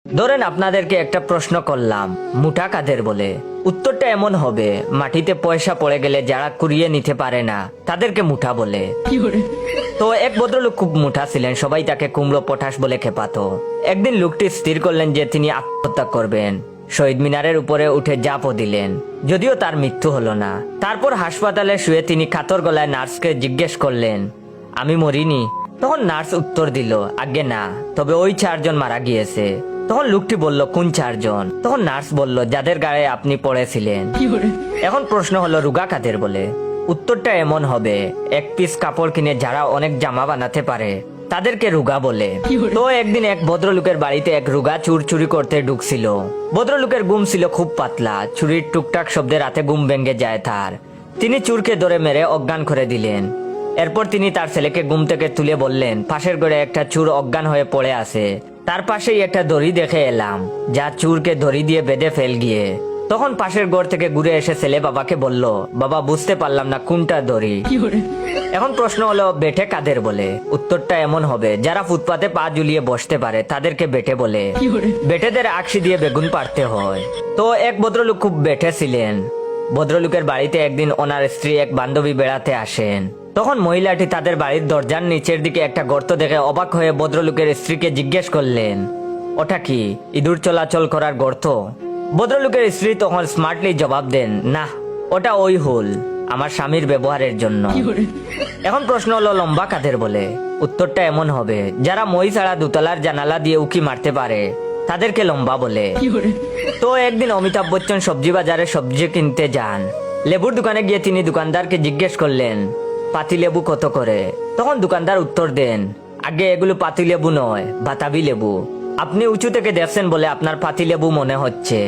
ধরেন আপনাদেরকে একটা প্রশ্ন করলাম, মুঠা কাদের বলে? উত্তরটা এমন হবে, মাটিতে পয়সা পড়ে গেলে যারা কুড়িয়ে নিতে পারে না তাদেরকে মুঠা বলে। তো এক ভদ্রলোক খুব মুঠা ছিলেন, সবাই তাকে কুমড়ো পটাশ বলে খেপাতো। একদিন লোকটি স্থির করলেন যে তিনি আত্মহত্যা করবেন। শহীদ মিনারের উপরে উঠে জাপও দিলেন, যদিও তার মৃত্যু হলো না। তারপর হাসপাতালে শুয়ে তিনি কাতর গলায় নার্সকে জিজ্ঞেস করলেন, আমি মরিনি? তখন নার্স উত্তর দিল, আজ্ঞে না, তবে ওই 4 জন মারা গিয়েছে। তখন লোকটি বলল, কোন 4 জন? তখন নার্স বলল, যাদের গায়ে আপনি পড়েছিলেন। এখন প্রশ্ন হলো, রুগা কাদের বলে? উত্তরটা এমন হবে, এক পিস কাপড় কিনে যারা অনেক জামা বানাতে পারে তাদেরকে রুগা বলে। তো একদিন এক ভদ্রলোকের বাড়িতে এক রুগা চুর চুরি করতে ঢুকছিল। ভদ্রলোকের ঘুম ছিল খুব পাতলা, চুরির টুকটাক শব্দে রাতে ঘুম ভেঙে যায় তার। তিনি চুরকে ধরে মেরে অজ্ঞান করে দিলেন। এরপর তিনি তার ছেলেকে ঘুম থেকে তুলে বললেন, পাশের ঘরে একটা চুর অজ্ঞান হয়ে পড়ে আছে, তার পাশেই একটা দড়ি দেখে এলাম, যা চুরকে দড়ি দিয়ে বেঁধে ফেল গিয়ে। তখন পাশের ঘর থেকে ঘুরে এসে ছেলে বাবাকে বলল, বাবা বুঝতে পারলাম না কোনটা দড়ি। এখন প্রশ্ন হলো, বেটে কাদের বলে? উত্তরটা এমন হবে, যারা ফুটপাতে পা ঝুলিয়ে বসতে পারে তাদেরকে বেটে বলে। বেটেদের আকশি দিয়ে বেগুন পাড়তে হয়। তো এক ভদ্রলোক খুব বেটে ছিলেন। ভদ্রলোকের বাড়িতে একদিন ওনার স্ত্রী এক বান্ধবী বেড়াতে আসেন। তখন মহিলাটি তাদের বাড়ির দরজার নিচের দিকে একটা গর্ত দেখে অবাক হয়ে ভদ্রলোকের স্ত্রীকে জিজ্ঞেস করলেন, ওটা কি ইঁদুর চলাচল করার গর্ত? ভদ্রলোকের স্ত্রী তখন স্মার্টলি জবাব দেন, না, ওটা ওই হোল আমার স্বামীর ব্যবহারের জন্য। এখন প্রশ্ন হলো, লম্বা কাদের বলে? উত্তরটা এমন হবে, যারা মই ছাড়া দোতলার জানালা দিয়ে উকি মারতে পারে তাদেরকে লম্বা বলে। তো একদিন অমিতাভ বচ্চন সবজি বাজারে সবজি কিনতে যান। লেবুর দোকানে গিয়ে তিনি দোকানদারকে জিজ্ঞেস করলেন, পাতি লেবু কত করে? তখন দোকানদার উত্তর দেন, আগে এগুলো পাতি লেবু নয়, বাতাবি লেবু। আপনি উঁচু থেকে দেখছেন বলে আপনার পাতি লেবু মনে হচ্ছে।